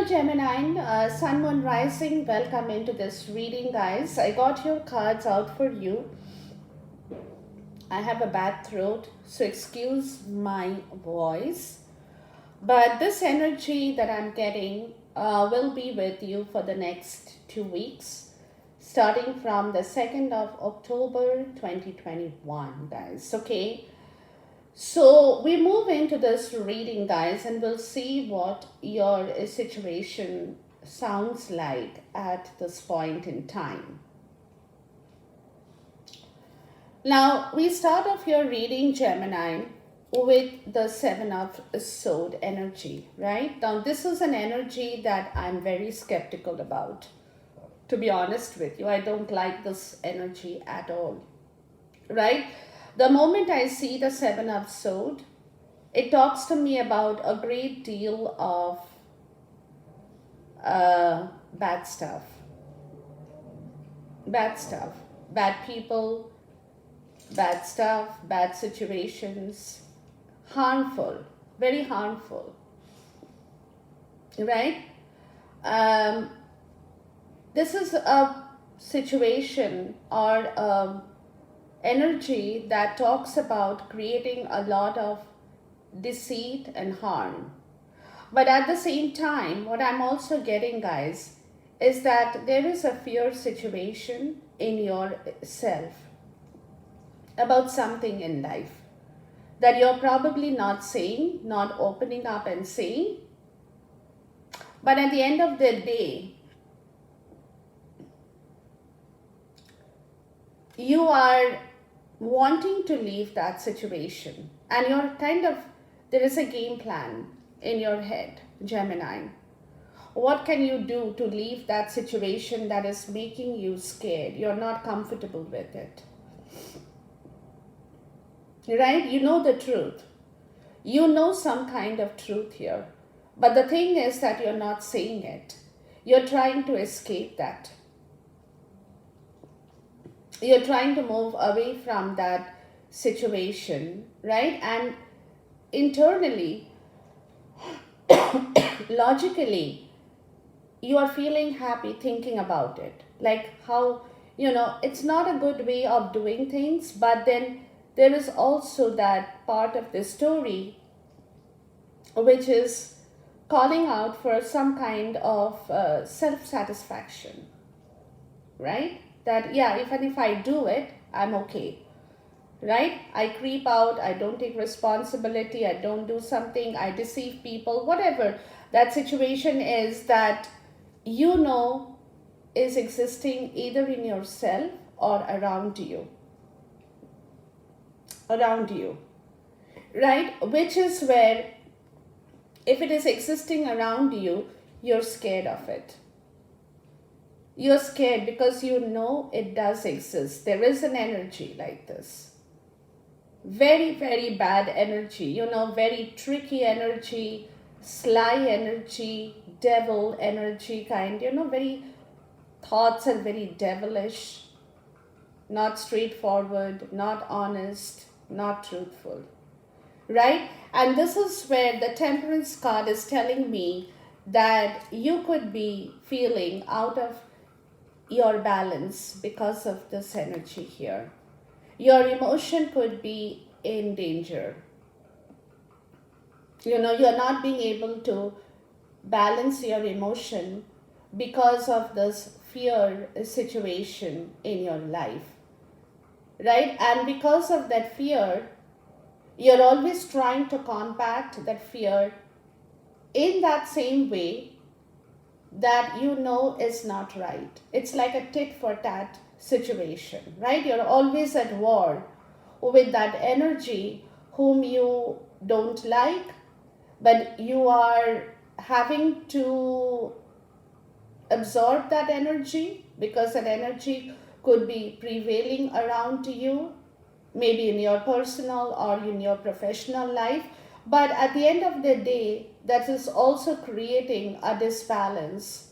Hello Gemini, Sun Moon Rising, welcome into this reading guys. I got your cards out for you. I have a bad throat, so excuse my voice. But this energy that I'm getting will be with you for the next 2 weeks, starting from the 2nd of October 2021 guys, okay? So we move into this reading, guys, and we'll see what your situation sounds like at this point in time. Now, we start off your reading, Gemini, with the Seven of Sword energy, right? Now, this is an energy that I'm very skeptical about. To be honest with you, I don't like this energy at all, right? The moment I see the Seven of Sword, it talks to me about a great deal of bad stuff. Bad stuff. Bad people, bad stuff, bad situations. Harmful. Very harmful. Right? This is a situation or energy that talks about creating a lot of deceit and harm. But at the same time, what I'm also getting, guys, is that there is a fear situation in yourself about something in life that you're probably not saying, not opening up and saying. But at the end of the day, you are wanting to leave that situation, and you're there is a game plan in your head, Gemini. What can you do to leave that situation that is making you scared? You're not comfortable with it, right? You know the truth. You know some kind of truth here, but the thing is that you're not saying it. You're trying to escape that. You're trying to move away from that situation, right? And internally, logically, you are feeling happy thinking about it. Like how, it's not a good way of doing things, but then there is also that part of the story which is calling out for some kind of self-satisfaction, right? That, yeah, even if I do it, I'm okay, right? I creep out, I don't take responsibility, I don't do something, I deceive people, whatever that situation is that is existing either in yourself or around you, right? Which is where, if it is existing around you, you're scared of it. You're scared because it does exist. There is an energy like this. Very, very bad energy, very tricky energy, sly energy, devil energy kind, very thoughts are very devilish, not straightforward, not honest, not truthful, right? And this is where the Temperance card is telling me that you could be feeling out of your balance because of this energy here. Your emotion could be in danger. You're not being able to balance your emotion because of this fear situation in your life, right? And because of that fear, you're always trying to combat that fear in that same way that is not right. It's like a tit for tat situation, right? You're always at war with that energy whom you don't like, but you are having to absorb that energy because that energy could be prevailing around you, maybe in your personal or in your professional life. But at the end of the day, that is also creating a disbalance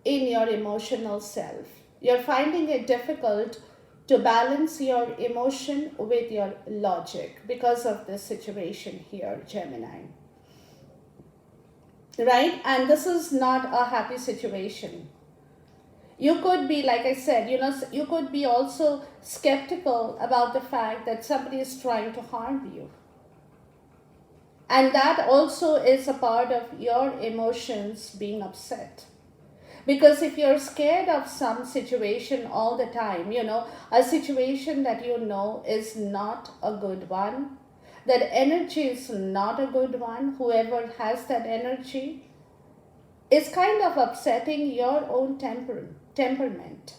in your emotional self. You're finding it difficult to balance your emotion with your logic because of this situation here, Gemini. right? And this is not a happy situation. You could be, like I said, you could be also skeptical about the fact that somebody is trying to harm you. And that also is a part of your emotions being upset. Because if you're scared of some situation all the time, a situation that is not a good one, that energy is not a good one, whoever has that energy is kind of upsetting your own temperament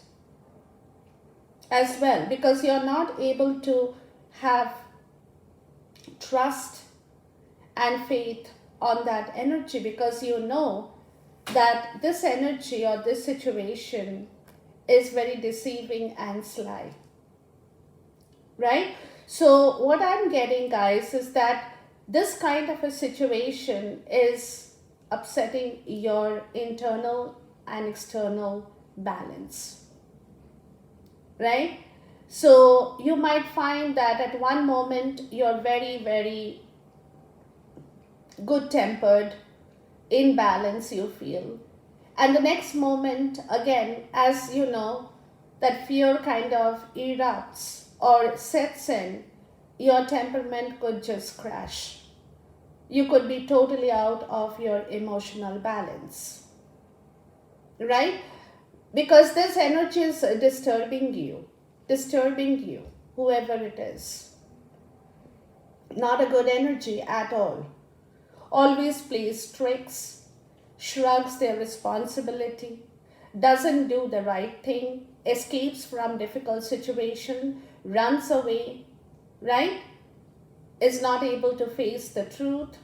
as well, because you're not able to have trust and faith on that energy, because you know that this energy or this situation is very deceiving and sly, right? So what I'm getting, guys, is that this kind of a situation is upsetting your internal and external balance, right? So you might find that at one moment you're very, very good tempered, in balance, you feel. And the next moment, again, as you know, that fear kind of erupts or sets in, your temperament could just crash. You could be totally out of your emotional balance, right? Because this energy is disturbing you, whoever it is. Not a good energy at all. Always plays tricks, shrugs their responsibility, doesn't do the right thing, escapes from difficult situation, runs away, right? Is not able to face the truth,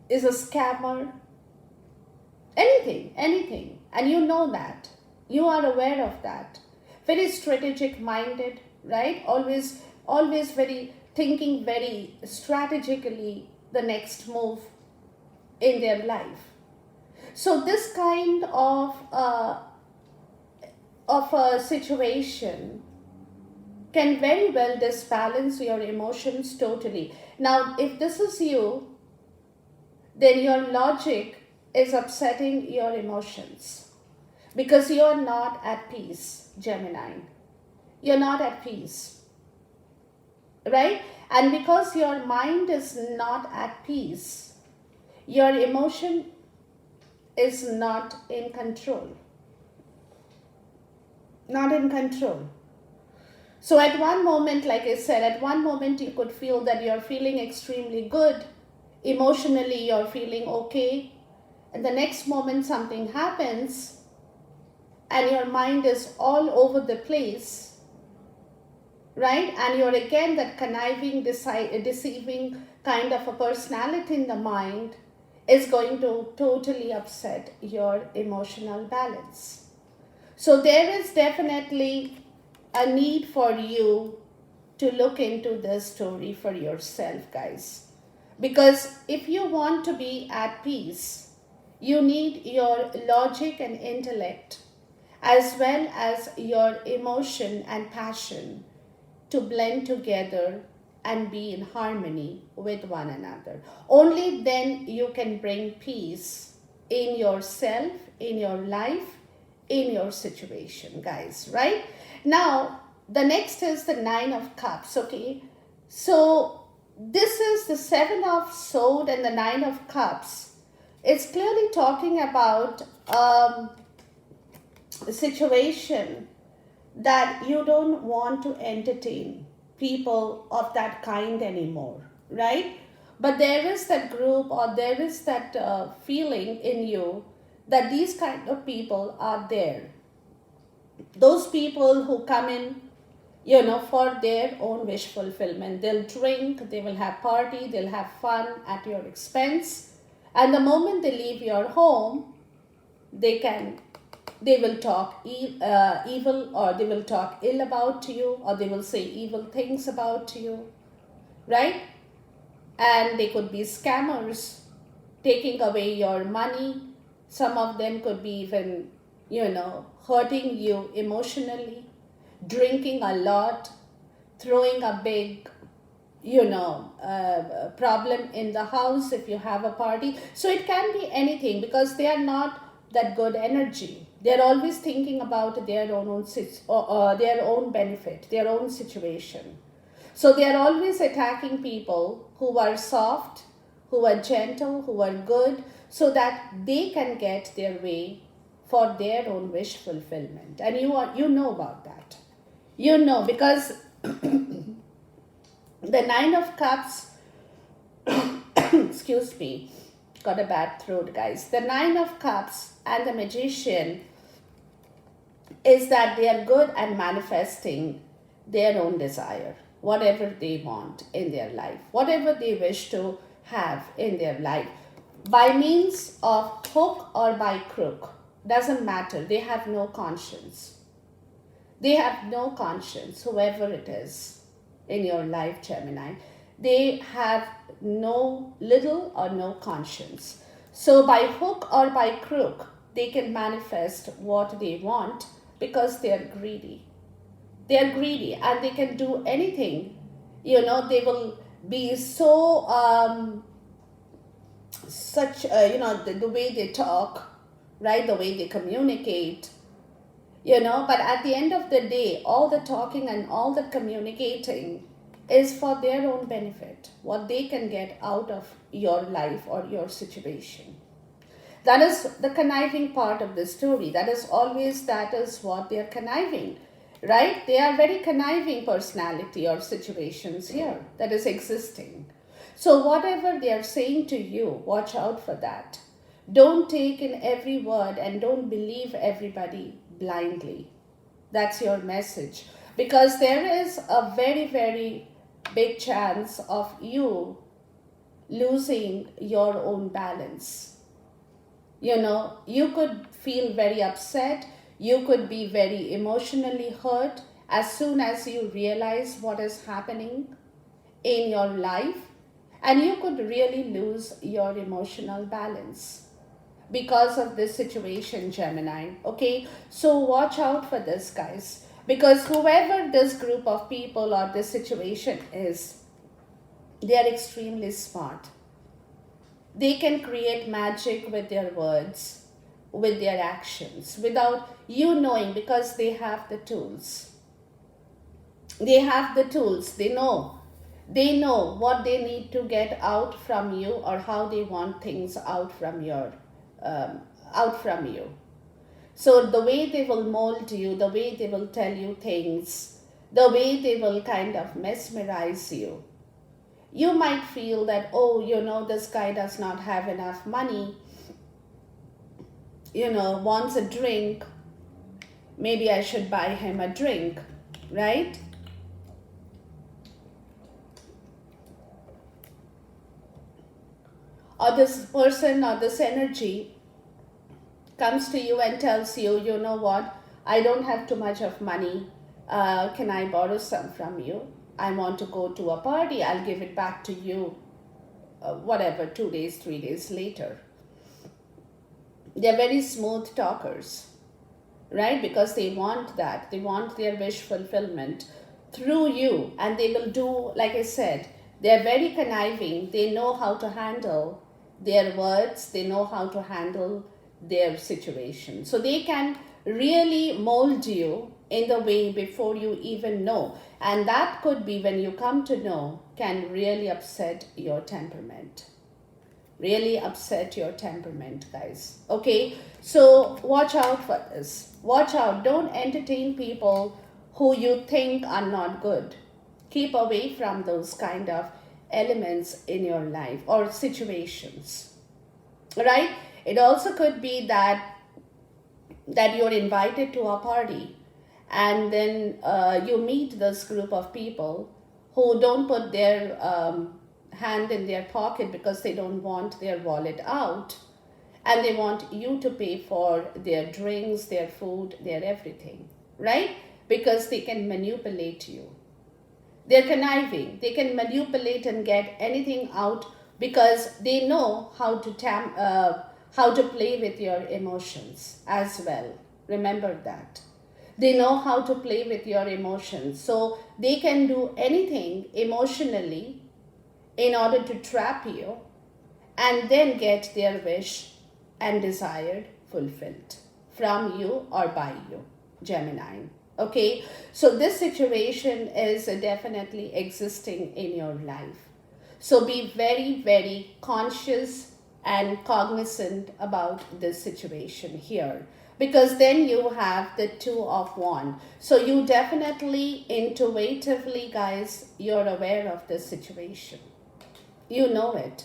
is a scammer, anything. And you know that. You are aware of that. Very strategic minded, right? Always very thinking very strategically the next move in their life. So this kind of a situation can very well disbalance your emotions totally. Now, if this is you, then your logic is upsetting your emotions, because you're not at peace, Gemini. You're not at peace, right? And because your mind is not at peace, your emotion is not in control. Not in control. So at one moment, like I said, at one moment you could feel that you're feeling extremely good. Emotionally, you're feeling okay. And the next moment something happens and your mind is all over the place, right? And you're again that conniving, deceiving kind of a personality in the mind is going to totally upset your emotional balance. So there is definitely a need for you to look into this story for yourself, guys. Because if you want to be at peace, you need your logic and intellect, as well as your emotion and passion, to blend together and be in harmony with one another. Only then you can bring peace in yourself, in your life, in your situation, guys, right? Now, the next is the Nine of Cups, okay? So, this is the Seven of Swords and the Nine of Cups. It's clearly talking about a situation that you don't want to entertain people of that kind anymore, right? But there is that group, or there is that feeling in you that these kind of people are there. Those people who come in, for their own wish fulfillment. They'll drink, they will have party, they'll have fun at your expense. And the moment they leave your home, they will talk evil, or they will talk ill about you, or they will say evil things about you, right? And they could be scammers, taking away your money. Some of them could be even, hurting you emotionally, drinking a lot, throwing a big problem in the house if you have a party. So it can be anything, because they are not that good energy. They're always thinking about their own benefit, their own situation. So they are always attacking people who are soft, who are gentle, who are good, so that they can get their way for their own wish fulfillment. And you know about that. Because the Nine of Cups, excuse me, got a bad throat, guys. The Nine of Cups and the Magician is that they are good at manifesting their own desire, whatever they want in their life, whatever they wish to have in their life, by means of hook or by crook. Doesn't matter. They have no conscience. They have no conscience, whoever it is in your life, Gemini. They have no little or no conscience. So by hook or by crook, they can manifest what they want because they are greedy. They are greedy and they can do anything. They will be so, the way they talk, right? The way they communicate, but at the end of the day, all the talking and all the communicating is for their own benefit, what they can get out of your life or your situation. That is the conniving part of the story. That is what they are conniving, right? They are very conniving personality or situations here that is existing. So whatever they are saying to you, watch out for that. Don't take in every word and don't believe everybody blindly. That's your message. Because there is a very, very big chance of you losing your own balance. You could feel very upset. You could be very emotionally hurt as soon as you realize what is happening in your life. And you could really lose your emotional balance because of this situation, Gemini. Okay, so watch out for this, guys, because whoever this group of people or this situation is, they are extremely smart. They can create magic with their words, with their actions, without you knowing, because they have the tools. They have the tools. They know what they need to get out from you, or how they want things out from you. So the way they will mold you, the way they will tell you things, the way they will kind of mesmerize you. You might feel that, this guy does not have enough money, wants a drink. Maybe I should buy him a drink, right? Or this person or this energy comes to you and tells you, you know what, I don't have too much of money. Can I borrow some from you? I want to go to a party. I'll give it back to you, 2 days, 3 days later. They're very smooth talkers, right? Because they want that. They want their wish fulfillment through you. And they will do, like I said, they're very conniving. They know how to handle their words. They know how to handle their situation. So they can really mold you in the way before you even know. And that could be, when you come to know, can really upset your temperament. Really upset your temperament, guys. Okay, so watch out for this. Watch out. Don't entertain people who you think are not good. Keep away from those kind of elements in your life or situations, right? It also could be that you're invited to a party, and then you meet this group of people who don't put their hand in their pocket because they don't want their wallet out, and they want you to pay for their drinks, their food, their everything, right? Because they can manipulate you. They're conniving. They can manipulate and get anything out because they know how to play with your emotions as well. Remember that. They know how to play with your emotions. So they can do anything emotionally in order to trap you and then get their wish and desired fulfilled from you or by you, Gemini. Okay, so this situation is definitely existing in your life. So be very, very conscious and cognizant about this situation here, because then you have the Two of Wands. So you definitely, intuitively, guys, you're aware of this situation. You know it,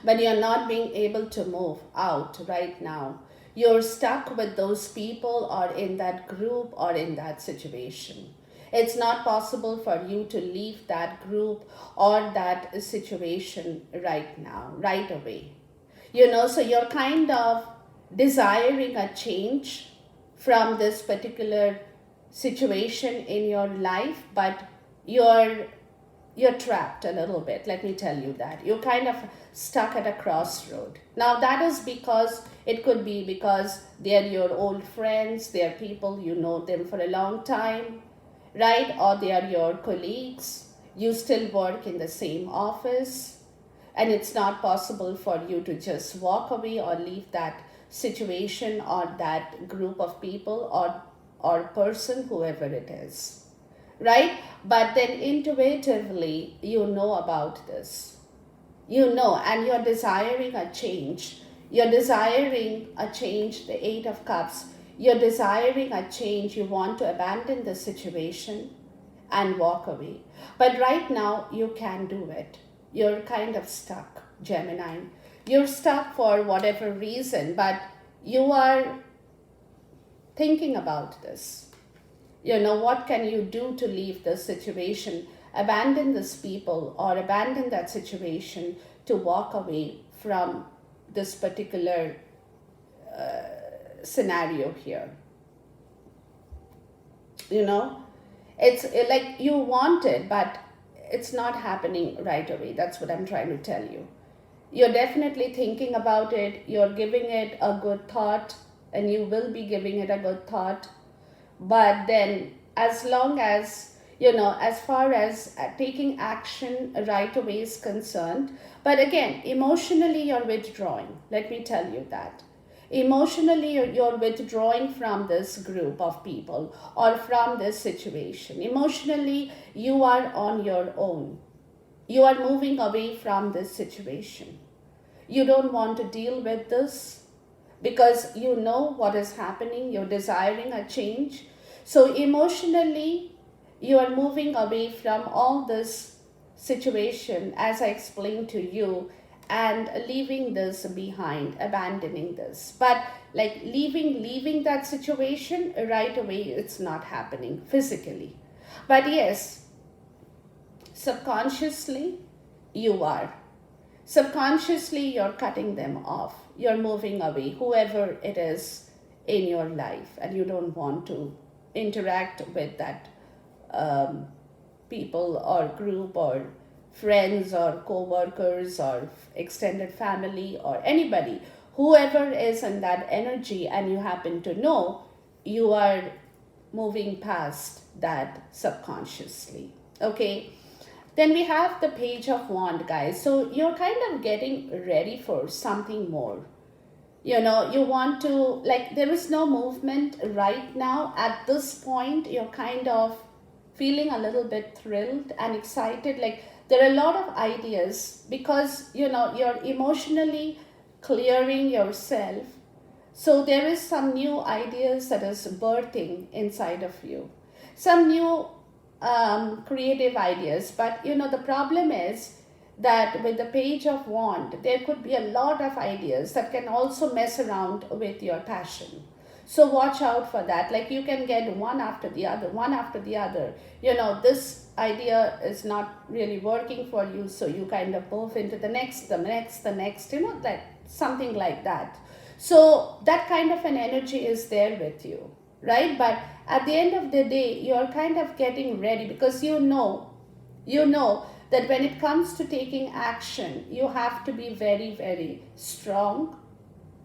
but you're not being able to move out right now. You're stuck with those people or in that group or in that situation. It's not possible for you to leave that group or that situation right now, right away. So you're kind of desiring a change from this particular situation in your life, but you're you're trapped a little bit. Let me tell you that you're kind of stuck at a crossroad. Now that is because it could be because they're your old friends, they're people you know them for a long time, right? Or they are your colleagues, you still work in the same office, and it's not possible for you to just walk away or leave that situation or that group of people or person, whoever it is, right? But then intuitively, you know about this. And you're desiring a change. You're desiring a change, the Eight of Cups. You're desiring a change. You want to abandon the situation and walk away. But right now, you can't do it. You're kind of stuck, Gemini. You're stuck for whatever reason, but you are thinking about this. What can you do to leave this situation, abandon this people, or abandon that situation to walk away from this particular scenario here? It's like you want it, but it's not happening right away. That's what I'm trying to tell you. You're definitely thinking about it, you're giving it a good thought, and you will be giving it a good thought. But then, as long as, as far as taking action right away is concerned, but again, emotionally, you're withdrawing. Let me tell you that. Emotionally, you're withdrawing from this group of people or from this situation. Emotionally, you are on your own. You are moving away from this situation. You don't want to deal with this because you know what is happening. You're desiring a change. So emotionally, you are moving away from all this situation, as I explained to you, and leaving this behind, abandoning this. But like leaving that situation right away, it's not happening physically. But yes, subconsciously, you are. Subconsciously, you're cutting them off. You're moving away, whoever it is in your life, and you don't want to interact with that people or group or friends or co-workers or extended family or anybody, whoever is in that energy, and you happen to know, you are moving past that subconsciously. Okay, then we have the Page of Wands, guys. So you're kind of getting ready for something more. You want to, like, there is no movement right now. At this point, you're kind of feeling a little bit thrilled and excited. Like, there are a lot of ideas because, you're emotionally clearing yourself. So there is some new ideas that is birthing inside of you. Some new creative ideas. But, the problem is that with the Page of Wands, there could be a lot of ideas that can also mess around with your passion. So watch out for that. Like, you can get one after the other, one after the other. This idea is not really working for you, so you kind of move into the next, like something like that. So that kind of an energy is there with you, right? But at the end of the day, you're kind of getting ready because you know that when it comes to taking action, you have to be very, very strong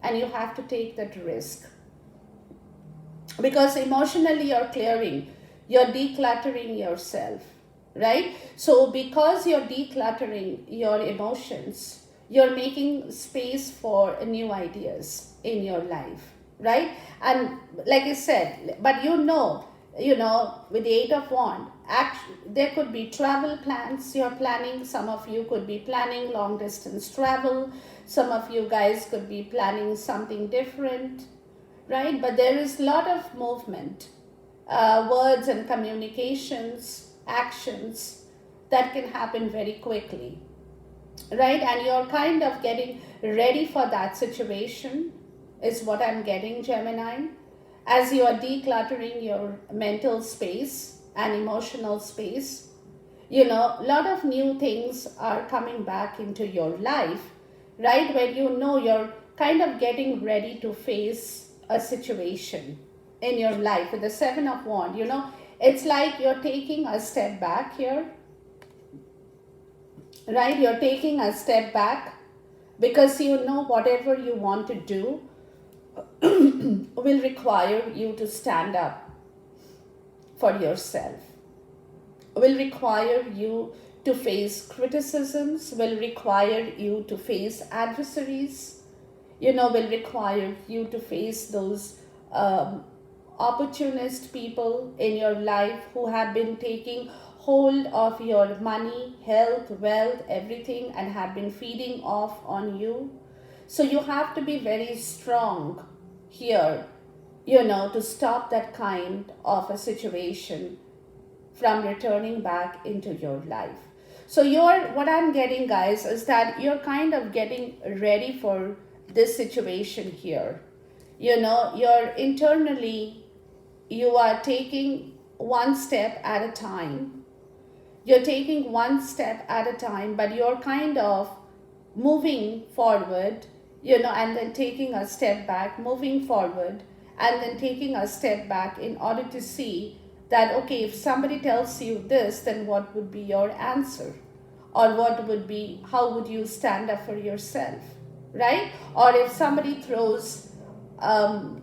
and you have to take that risk. because emotionally you're clearing, you're decluttering yourself, right? So because you're decluttering your emotions, you're making space for new ideas in your life, right? And like I said, but with the Eight of Wand, there could be travel plans you're planning. Some of you could be planning long distance travel. Some of you guys could be planning something different, right? But there is a lot of movement, words and communications, actions that can happen very quickly, right? And you're kind of getting ready for that situation, is what I'm getting, Gemini, as you are decluttering your mental space and emotional space. A lot of new things are coming back into your life, right? Where you're kind of getting ready to face a situation in your life with the Seven of Wands. It's like you're taking a step back here, right? You're taking a step back because whatever you want to do will require you to stand up for yourself, will require you to face criticisms, will require you to face adversaries, will require you to face those opportunist people in your life who have been taking hold of your money, health, wealth, everything, and have been feeding off on you. So you have to be very strong here, to stop that kind of a situation from returning back into your life. So what I'm getting, guys, is that you're kind of getting ready for this situation here. You're internally, you are taking one step at a time. You're taking one step at a time, but you're kind of moving forward, and then taking a step back, moving forward, and then taking a step back in order to see that, okay, if somebody tells you this, then what would be your answer? Or how would you stand up for yourself, right? Or if somebody throws, some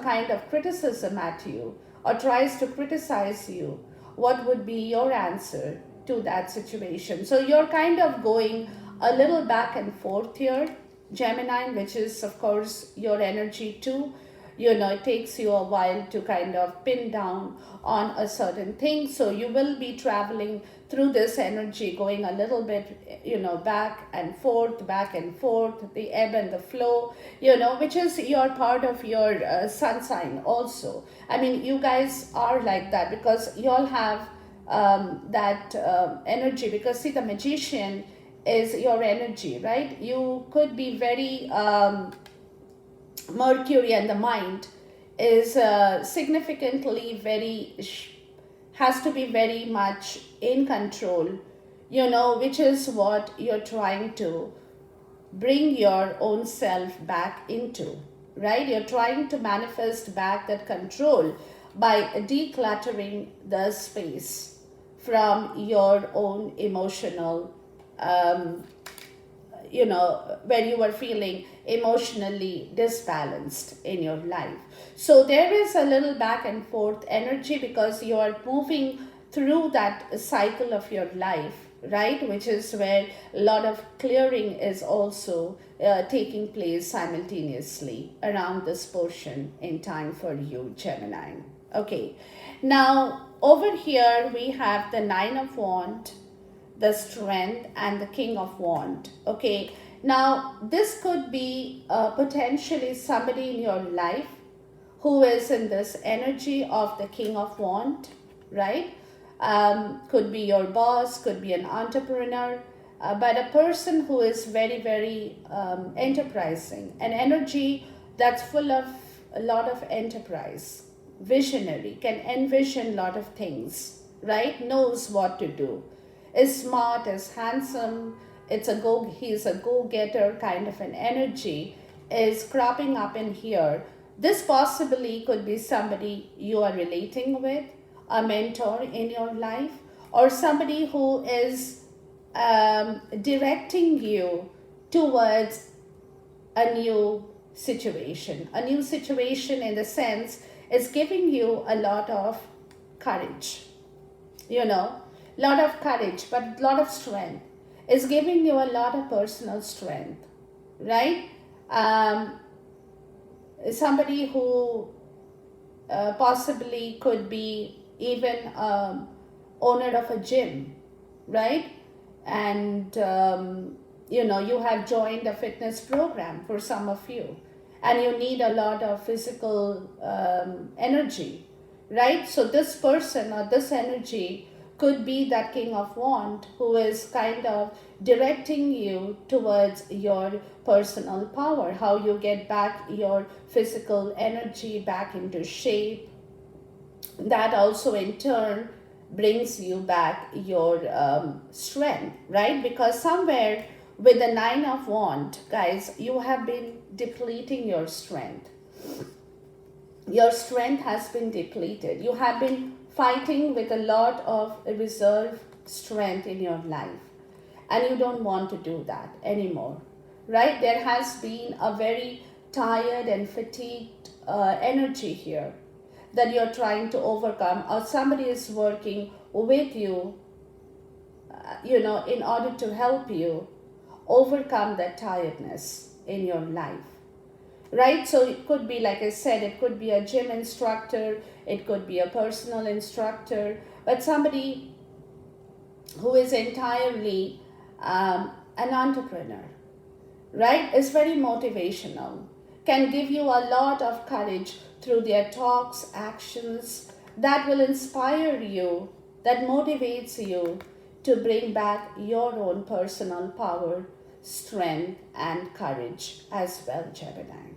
kind of criticism at you or tries to criticize you, what would be your answer to that situation? So you're kind of going a little back and forth here, Gemini, which is, of course, your energy too. It takes you a while to kind of pin down on a certain thing. So you will be traveling through this energy, going a little bit, back and forth, the ebb and the flow, which is your part of your sun sign also. I mean, you guys are like that because you all have that energy, because see, the magician is your energy, right? You could be very Mercury, and the mind is significantly has to be very much in control, which is what you're trying to bring your own self back into, right? You're trying to manifest back that control by decluttering the space from your own emotional where you were feeling emotionally disbalanced in your life. So there is a little back and forth energy because you are moving through that cycle of your life, right? Which is where a lot of clearing is also taking place simultaneously around this portion in time for you, Gemini. Okay, now over here we have the Nine of Wands, the Strength, and the King of Wands. Okay, now this could be potentially somebody in your life who is in this energy of the King of Wands, right? Could be your boss, could be an entrepreneur, but a person who is very, very enterprising, an energy that's full of a lot of enterprise, visionary, can envision a lot of things, right? Knows what to do, is smart, is handsome, he's a go-getter kind of an energy is cropping up in here. This possibly could be somebody you are relating with, a mentor in your life, or somebody who is directing you towards a new situation in the sense is giving you a lot of courage, lot of courage, but lot of strength. Is giving you a lot of personal strength, right? Um, Somebody who possibly could be even owner of a gym, right? And you have joined a fitness program for some of you, and you need a lot of physical energy, right? So this person or this energy could be that king of wand who is kind of directing you towards your personal power, how you get back your physical energy back into shape. That also in turn brings you back your strength, right? Because somewhere with the nine of wand, guys, you have been depleting your strength. Your strength has been depleted. You have been fighting with a lot of reserve strength in your life, and you don't want to do that anymore, right? There has been a very tired and fatigued energy here that you're trying to overcome, or somebody is working with you, in order to help you overcome that tiredness in your life, right? So it could be, like I said, it could be a gym instructor, it could be a personal instructor, but somebody who is entirely an entrepreneur, right? Is very motivational, can give you a lot of courage through their talks, actions that will inspire you, that motivates you to bring back your own personal power, strength, and courage as well, Gemini.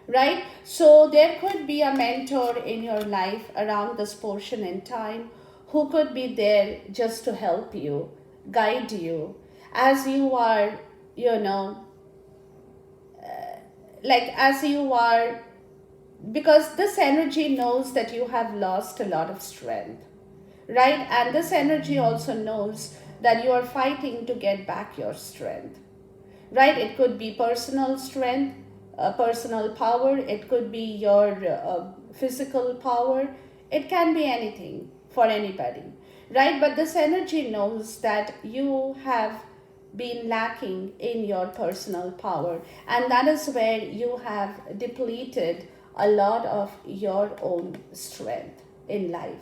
Right? So there could be a mentor in your life around this portion in time who could be there just to help you, guide you as you are, as you are, because this energy knows that you have lost a lot of strength, right? And this energy also knows that you are fighting to get back your strength, right? It could be personal strength, personal power, it could be your physical power, it can be anything for anybody, right? But this energy knows that you have been lacking in your personal power, and that is where you have depleted a lot of your own strength in life.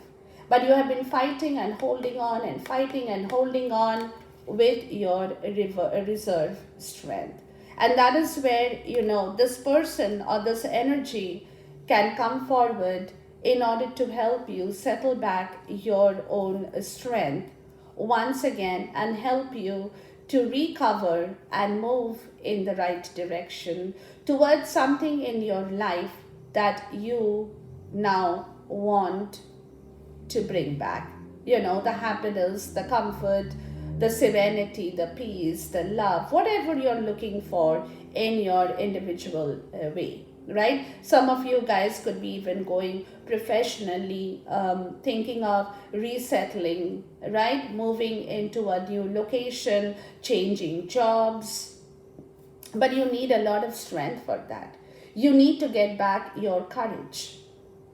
But you have been fighting and holding on and fighting and holding on with your reserve strength. And that is where, this person or this energy can come forward in order to help you settle back your own strength once again and help you to recover and move in the right direction towards something in your life that you now want to bring back. The happiness, the comfort, the serenity, the peace, the love, whatever you're looking for in your individual way, right? Some of you guys could be even going professionally, thinking of resettling, right? Moving into a new location, changing jobs. But you need a lot of strength for that. You need to get back your courage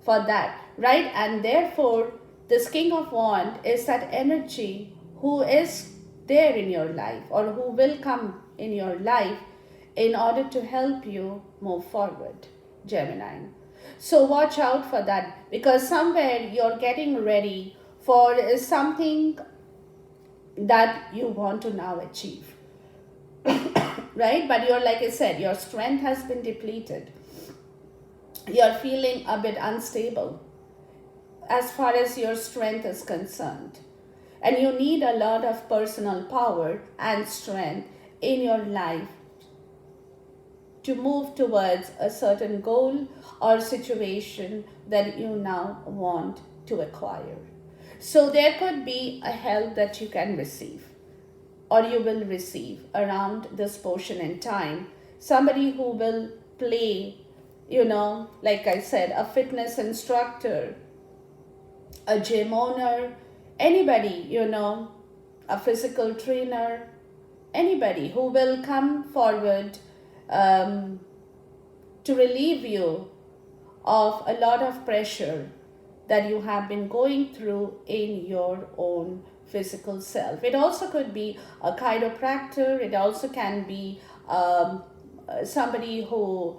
for that, right? And therefore, this King of Wands is that energy who is there in your life or who will come in your life in order to help you move forward, Gemini. So watch out for that, because somewhere you're getting ready for something that you want to now achieve, right? But you're, like I said, your strength has been depleted. You're feeling a bit unstable as far as your strength is concerned. And you need a lot of personal power and strength in your life to move towards a certain goal or situation that you now want to acquire. So there could be a help that you can receive or you will receive around this portion in time. Somebody who will play, like I said, a fitness instructor, a gym owner, anybody, a physical trainer, anybody who will come forward to relieve you of a lot of pressure that you have been going through in your own physical self. It also could be a chiropractor, it also can be somebody who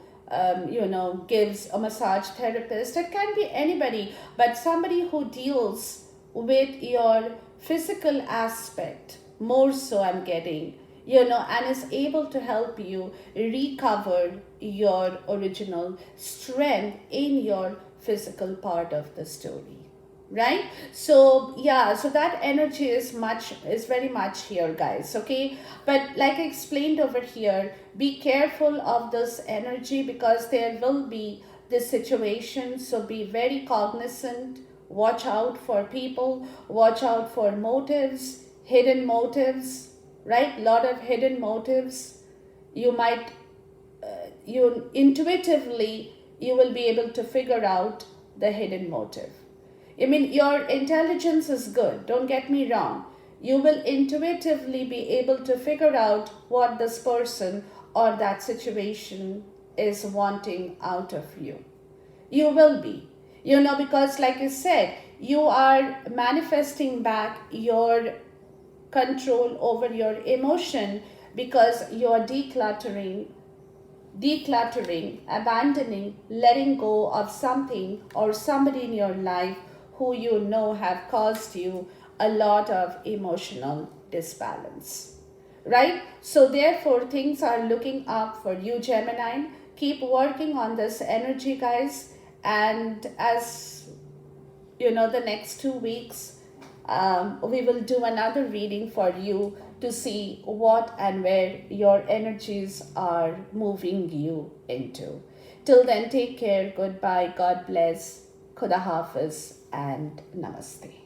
gives a massage therapist. It can be anybody, but somebody who deals with your physical aspect more so, I'm getting, and is able to help you recover your original strength in your physical part of the story, right? So yeah, so that energy is very much here, guys. Okay, but like I explained over here, be careful of this energy because there will be this situation. So be very cognizant, watch out for people, watch out for motives, hidden motives, right? Lot of hidden motives. You might you intuitively, you will be able to figure out the hidden motive. I mean, your intelligence is good, don't get me wrong. You will intuitively be able to figure out what this person or that situation is wanting out of you. You will be, because like I said, you are manifesting back your control over your emotion because you are decluttering, abandoning, letting go of something or somebody in your life who have caused you a lot of emotional disbalance. Right? So, therefore, things are looking up for you, Gemini. Keep working on this energy, guys. And as the next 2 weeks, we will do another reading for you to see what and where your energies are moving you into. Till then, take care, goodbye, God bless, Khuda Hafiz, and Namaste.